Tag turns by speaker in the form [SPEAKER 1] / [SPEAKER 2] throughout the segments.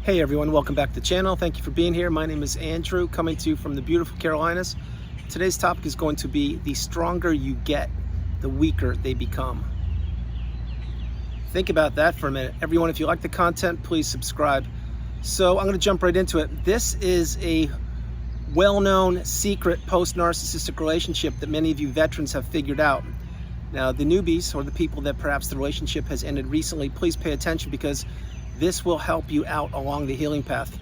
[SPEAKER 1] Hey everyone, welcome back to the channel. Thank you for being here. My name is Andrew, coming to you from the beautiful Carolinas. Today's topic is going to be the stronger you get, the weaker they become. Think about that for a minute. Everyone, if you like the content, please subscribe. So I'm going to jump right into it. This is a well-known secret post-narcissistic relationship that many of you veterans have figured out. Now, the newbies, or the people that perhaps the relationship has ended recently, please pay attention, because this will help you out along the healing path.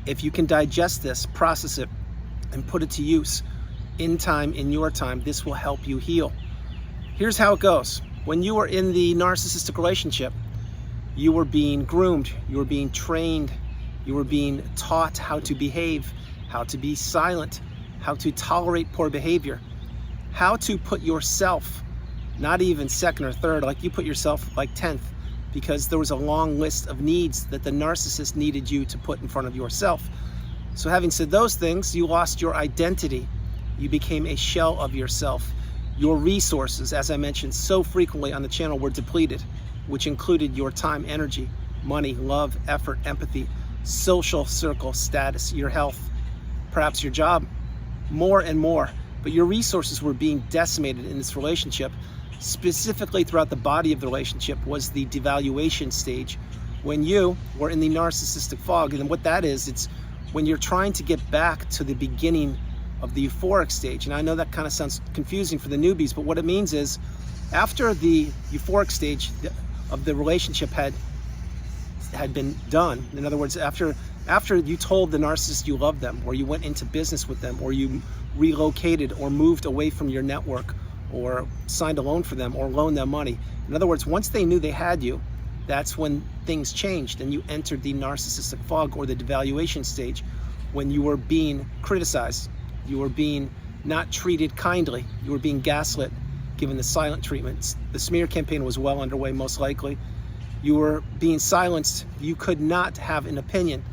[SPEAKER 1] If you can digest this, process it, and put it to use in time, in your time, this will help you heal. Here's how it goes. When you were in the narcissistic relationship, you were being groomed, you were being trained, you were being taught how to behave, how to be silent, how to tolerate poor behavior, how to put yourself, not even second or third, like you put yourself like 10th, because there was a long list of needs that the narcissist needed you to put in front of yourself. So having said those things, you lost your identity. You became a shell of yourself. Your resources, as I mentioned so frequently on the channel, were depleted, which included your time, energy, money, love, effort, empathy, social circle status, your health, perhaps your job, more and more. But your resources were being decimated in this relationship. Specifically throughout the body of the relationship was the devaluation stage, when you were in the narcissistic fog. And what that is, it's when you're trying to get back to the beginning of the euphoric stage. And I know that kind of sounds confusing for the newbies, but what it means is, after the euphoric stage of the relationship had been done, in other words, after you told the narcissist you loved them, or you went into business with them, or you relocated or moved away from your network, or signed a loan for them, or loaned them money. In other words, once they knew they had you, that's when things changed and you entered the narcissistic fog, or the devaluation stage, when you were being criticized, you were being not treated kindly, you were being gaslit, given the silent treatments. The smear campaign was well underway, most likely. You were being silenced. You could not have an opinion.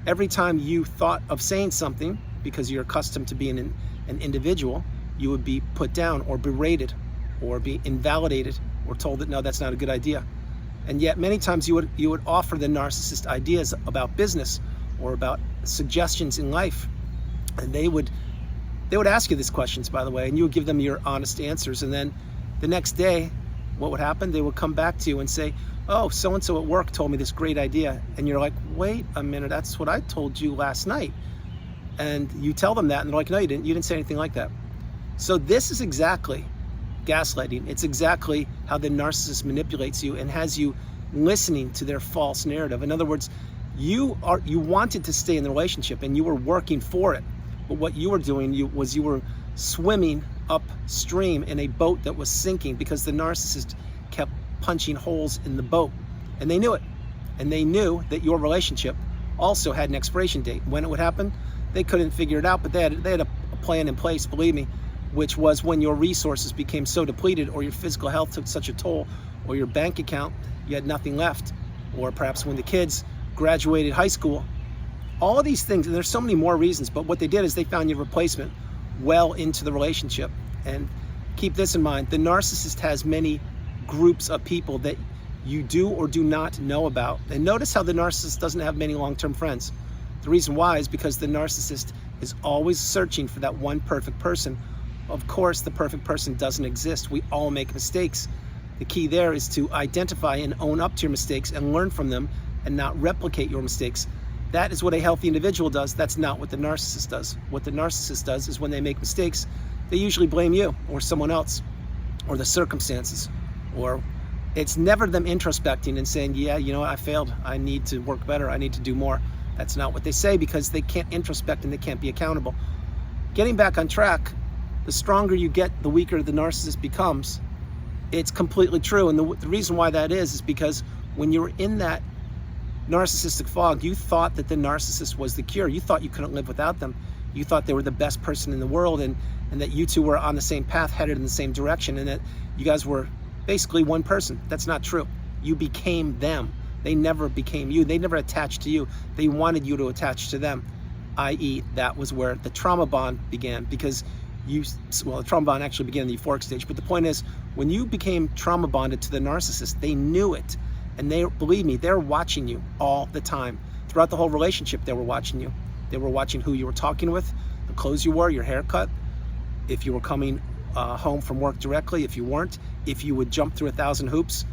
[SPEAKER 1] Every time you thought of saying something, because you're accustomed to being an individual, you would be put down or berated or be invalidated or told that no, that's not a good idea. And yet many times you would offer the narcissist ideas about business or about suggestions in life, and they would ask you these questions, by the way, and you would give them your honest answers. And then the next day, what would happen? They would come back to you and say, oh, so-and-so at work told me this great idea. And you're like, wait a minute, that's what I told you last night. And you tell them that, and they're like, no, you didn't say anything like that. So this is exactly gaslighting. It's exactly how the narcissist manipulates you and has you listening to their false narrative. In other words, you wanted to stay in the relationship and you were working for it. But what you were doing you were swimming upstream in a boat that was sinking, because the narcissist kept punching holes in the boat. And they knew it. And they knew that your relationship also had an expiration date. When it would happen, they couldn't figure it out, but they had a plan in place, believe me, which was when your resources became so depleted, or your physical health took such a toll, or your bank account, you had nothing left, or perhaps when the kids graduated high school. All of these things, and there's so many more reasons, but what they did is they found your replacement well into the relationship. And keep this in mind, the narcissist has many groups of people that you do or do not know about. And notice how the narcissist doesn't have many long-term friends. The reason why is because the narcissist is always searching for that one perfect person. Of course, the perfect person doesn't exist. We all make mistakes. The key there is to identify and own up to your mistakes and learn from them, and not replicate your mistakes. That is what a healthy individual does. That's not what the narcissist does. What the narcissist does is, when they make mistakes, they usually blame you or someone else or the circumstances, or it's never them introspecting and saying, yeah, you know what, I failed. I need to work better. I need to do more. That's not what they say, because they can't introspect and they can't be accountable. Getting back on track, the stronger you get, the weaker the narcissist becomes. It's completely true. And the reason why that is because when you were in that narcissistic fog, you thought that the narcissist was the cure. You thought you couldn't live without them. You thought they were the best person in the world, and that you two were on the same path, headed in the same direction, and that you guys were basically one person. That's not true. You became them. They never became you. They never attached to you. They wanted you to attach to them, i.e. that was where the trauma bond began, because the trauma bond actually began in the euphoric stage. But the point is, when you became trauma bonded to the narcissist, they knew it. And believe me, they're watching you all the time. Throughout the whole relationship, they were watching you. They were watching who you were talking with, the clothes you wore, your haircut, if you were coming home from work directly, if you weren't, if you would jump through 1,000 hoops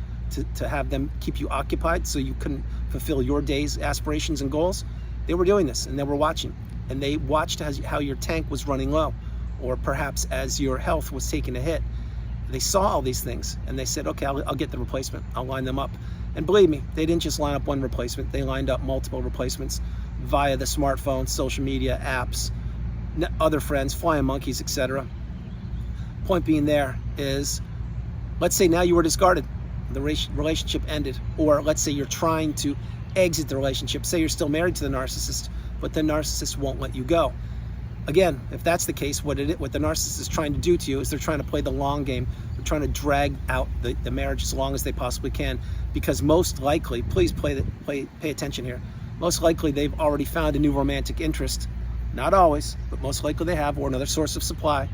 [SPEAKER 1] to have them keep you occupied so you couldn't fulfill your day's aspirations and goals. They were doing this, and they were watching. And they watched how your tank was running low, or perhaps as your health was taking a hit. They saw all these things, and they said, okay, I'll get the replacement. I'll line them up. And believe me, they didn't just line up one replacement. They lined up multiple replacements via the smartphone, social media, apps, other friends, flying monkeys, etc. Point being there is, let's say now you were discarded. The relationship ended. Or let's say you're trying to exit the relationship. Say you're still married to the narcissist, but the narcissist won't let you go. Again, if that's the case, what the narcissist is trying to do to you is they're trying to play the long game. They're trying to drag out the marriage as long as they possibly can, because most likely, please pay attention here, most likely they've already found a new romantic interest. Not always, but most likely they have, or another source of supply,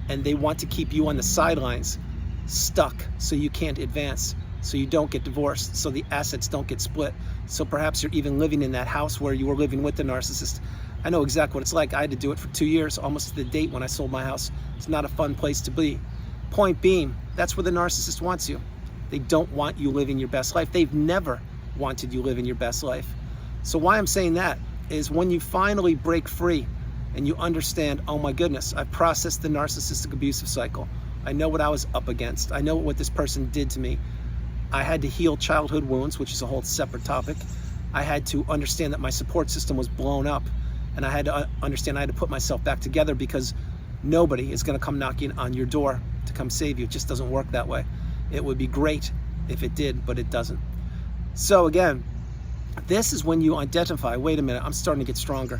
[SPEAKER 1] and they want to keep you on the sidelines, stuck, so you can't advance, so you don't get divorced, so the assets don't get split, so perhaps you're even living in that house where you were living with the narcissist. I know exactly what it's like. I had to do it for 2 years, almost to the date when I sold my house. It's not a fun place to be. Point being, that's where the narcissist wants you. They don't want you living your best life. They've never wanted you living your best life. So why I'm saying that is when you finally break free and you understand, oh my goodness, I've processed the narcissistic abusive cycle. I know what I was up against. I know what this person did to me. I had to heal childhood wounds, which is a whole separate topic. I had to understand that my support system was blown up. And I had to understand I had to put myself back together, because nobody is going to come knocking on your door to come save you. It just doesn't work that way. It would be great if it did, but it doesn't. So again, this is when you identify, wait a minute, I'm starting to get stronger.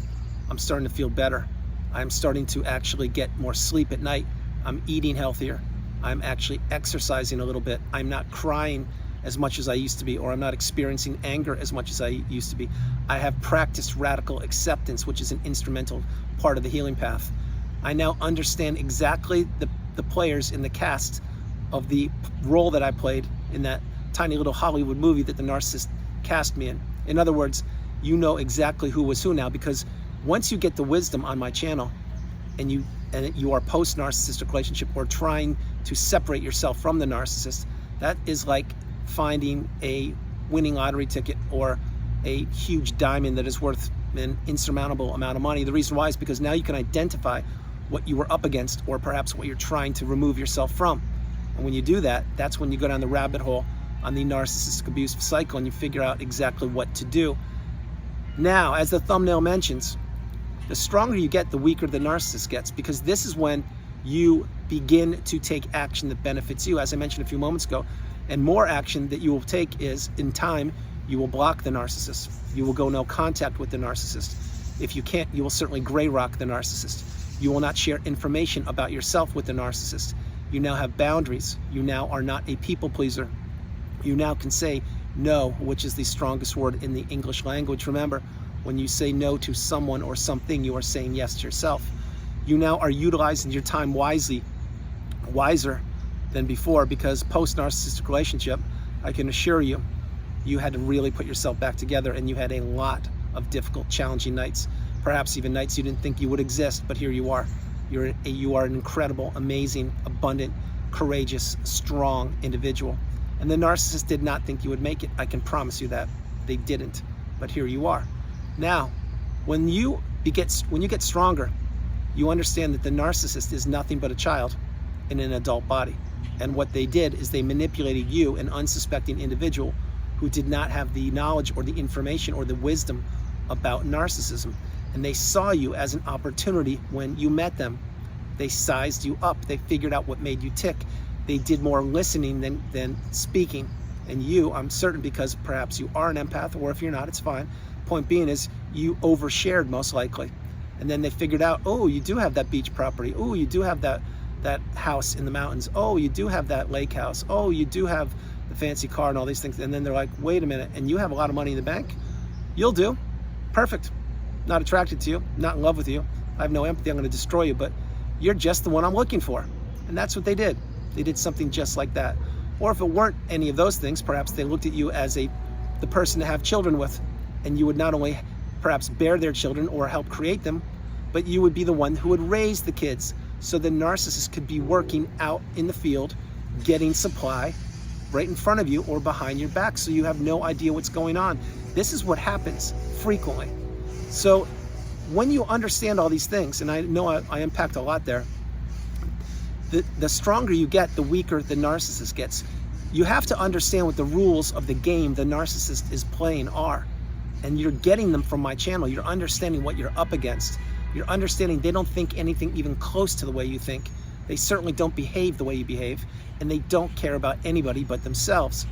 [SPEAKER 1] I'm starting to feel better. I'm starting to actually get more sleep at night. I'm eating healthier. I'm actually exercising a little bit. I'm not crying as much as I used to be, or I'm not experiencing anger as much as I used to be. I have practiced radical acceptance, which is an instrumental part of the healing path. I now understand exactly the players in the cast of the role that I played in that tiny little Hollywood movie that the narcissist cast me in. In other words, you know exactly who was who now, because once you get the wisdom on my channel and you are post-narcissistic relationship, or trying to separate yourself from the narcissist, that is like finding a winning lottery ticket or a huge diamond that is worth an insurmountable amount of money. The reason why is because now you can identify what you were up against, or perhaps what you're trying to remove yourself from. And when you do that, that's when you go down the rabbit hole on the narcissistic abusive cycle, and you figure out exactly what to do. Now, as the thumbnail mentions, the stronger you get, the weaker the narcissist gets, because this is when you begin to take action that benefits you, as I mentioned a few moments ago. And more action that you will take is, in time, you will block the narcissist. You will go no contact with the narcissist. If you can't, you will certainly gray rock the narcissist. You will not share information about yourself with the narcissist. You now have boundaries. You now are not a people pleaser. You now can say no, which is the strongest word in the English language. Remember, when you say no to someone or something, you are saying yes to yourself. You now are utilizing your time wisely, wiser than before, because post-narcissistic relationship, I can assure you, you had to really put yourself back together, and you had a lot of difficult, challenging nights, perhaps even nights you didn't think you would exist, but here you are. You are an incredible, amazing, abundant, courageous, strong individual. And the narcissist did not think you would make it. I can promise you that. They didn't, but here you are. Now, when you get stronger, you understand that the narcissist is nothing but a child in an adult body. And what they did is they manipulated you, an unsuspecting individual who did not have the knowledge or the information or the wisdom about narcissism. And they saw you as an opportunity when you met them. They sized you up. They figured out what made you tick. They did more listening than speaking. And you, I'm certain, because perhaps you are an empath, or if you're not, it's fine. Point being is you overshared most likely. And then they figured out, oh, you do have that beach property. Oh, you do have that house in the mountains. Oh, you do have that lake house. Oh, you do have the fancy car and all these things. And then they're like, wait a minute, and you have a lot of money in the bank? You'll do. Perfect. Not attracted to you, not in love with you. I have no empathy, I'm gonna destroy you, but you're just the one I'm looking for. And that's what they did. They did something just like that. Or if it weren't any of those things, perhaps they looked at you as the person to have children with, and you would not only perhaps bear their children or help create them, but you would be the one who would raise the kids. So the narcissist could be working out in the field, getting supply right in front of you or behind your back, so you have no idea what's going on. This is what happens frequently. So when you understand all these things, and I know I unpacked a lot there, the stronger you get, the weaker the narcissist gets. You have to understand what the rules of the game the narcissist is playing are. And you're getting them from my channel. You're understanding what you're up against. You're understanding they don't think anything even close to the way you think. They certainly don't behave the way you behave, and they don't care about anybody but themselves.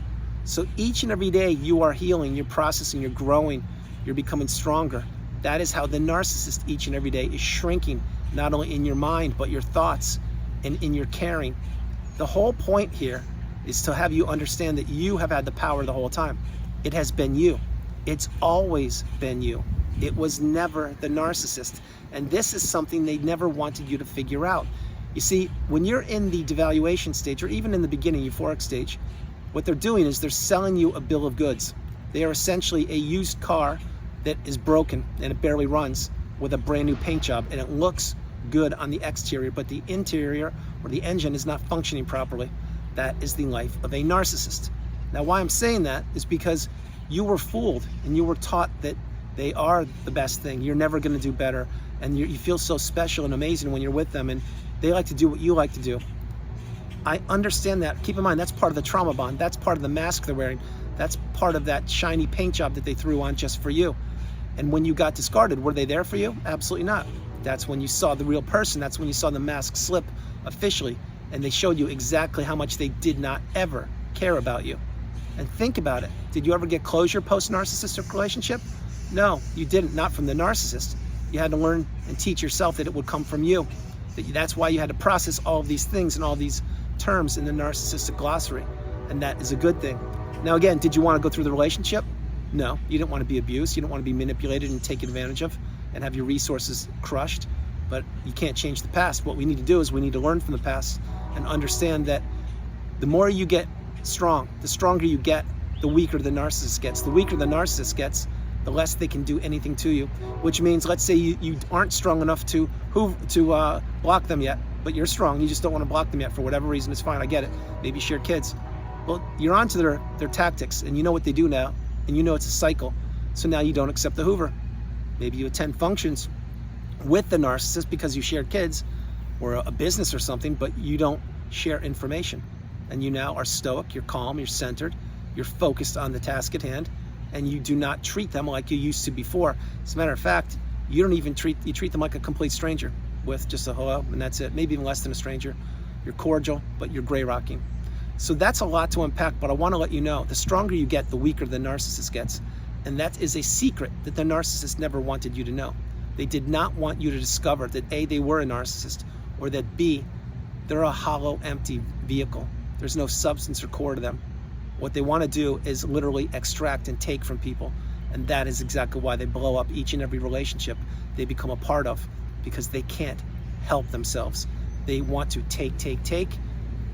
[SPEAKER 1] So each and every day you are healing, you're processing, you're growing, you're becoming stronger. That is how the narcissist each and every day is shrinking, not only in your mind, but your thoughts and in your caring. The whole point here is to have you understand that you have had the power the whole time. It has been you. It's always been you. It was never the narcissist. And this is something they never wanted you to figure out. You see, when you're in the devaluation stage, or even in the beginning, euphoric stage, what they're doing is they're selling you a bill of goods. They are essentially a used car that is broken and it barely runs with a brand new paint job, and it looks good on the exterior, but the interior or the engine is not functioning properly. That is the life of a narcissist. Now, why I'm saying that is because you were fooled and you were taught that they are the best thing. You're never going to do better, and you feel so special and amazing when you're with them, and they like to do what you like to do. I understand that. Keep in mind, that's part of the trauma bond. That's part of the mask they're wearing. That's part of that shiny paint job that they threw on just for you. And when you got discarded, were they there for you? Absolutely not. That's when you saw the real person. That's when you saw the mask slip officially, and they showed you exactly how much they did not ever care about you. And think about it. Did you ever get closure post-narcissistic relationship? No, you didn't. Not from the narcissist. You had to learn and teach yourself that it would come from you. That's why you had to process all of these things and all these terms in the narcissistic glossary. And that is a good thing. Now, again, did you want to go through the relationship? No, you didn't want to be abused. You didn't want to be manipulated and taken advantage of and have your resources crushed. But you can't change the past. What we need to do is we need to learn from the past and understand that the more you get strong, the stronger you get, the weaker the narcissist gets. The weaker the narcissist gets, the less they can do anything to you. Which means, let's say you aren't strong enough to block them yet, but you're strong. You just don't want to block them yet for whatever reason. It's fine. I get it. Maybe you share kids. Well, you're onto their tactics, and you know what they do now, and you know it's a cycle. So now you don't accept the Hoover. Maybe you attend functions with the narcissist because you share kids or a business or something, but you don't share information. And you now are stoic, you're calm, you're centered, you're focused on the task at hand, and you do not treat them like you used to before. As a matter of fact, you don't even treat them like a complete stranger with just a hello, and that's it. Maybe even less than a stranger. You're cordial, but you're gray rocking. So that's a lot to unpack, but I want to let you know, the stronger you get, the weaker the narcissist gets. And that is a secret that the narcissist never wanted you to know. They did not want you to discover that A, they were a narcissist, or that B, they're a hollow, empty vehicle. There's no substance or core to them. What they want to do is literally extract and take from people. And that is exactly why they blow up each and every relationship they become a part of, because they can't help themselves. They want to take.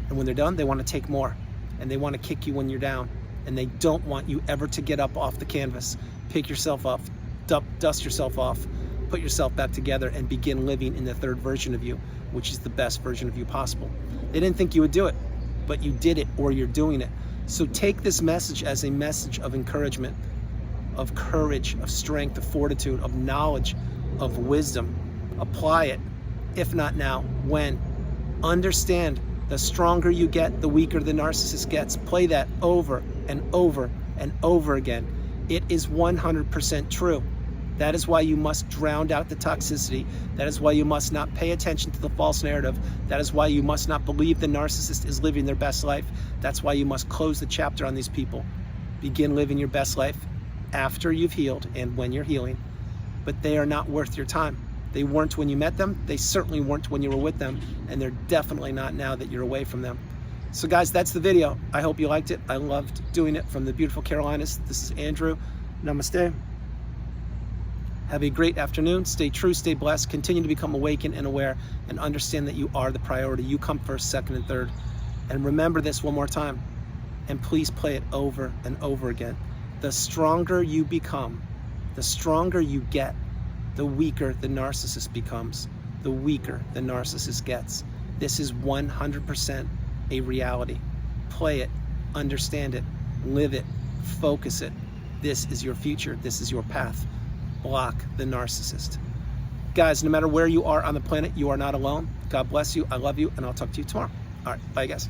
[SPEAKER 1] And when they're done, they want to take more. And they want to kick you when you're down. And they don't want you ever to get up off the canvas. Pick yourself up, dust yourself off, put yourself back together, and begin living in the third version of you, which is the best version of you possible. They didn't think you would do it, but you did it, or you're doing it. So take this message as a message of encouragement, of courage, of strength, of fortitude, of knowledge, of wisdom. Apply it. If not now, when? Understand, the stronger you get, the weaker the narcissist gets. Play that over and over and over again. It is 100% true. That is why you must drown out the toxicity. That is why you must not pay attention to the false narrative. That is why you must not believe the narcissist is living their best life. That's why you must close the chapter on these people. Begin living your best life after you've healed and when you're healing. But they are not worth your time. They weren't when you met them. They certainly weren't when you were with them. And they're definitely not now that you're away from them. So guys, that's the video. I hope you liked it. I loved doing it from the beautiful Carolinas. This is Andrew. Namaste. Have a great afternoon. Stay true, stay blessed. Continue to become awakened and aware, and understand that you are the priority. You come first, second, and third. And remember this one more time. And please play it over and over again. The stronger you become, The stronger you get, the weaker the narcissist becomes, the weaker the narcissist gets. This is 100% a reality. Play it, understand it, live it, focus it. This is your future. This is your path. Block the narcissist. Guys, no matter where you are on the planet, you are not alone. God bless you. I love you, and I'll talk to you tomorrow. All right, bye, guys.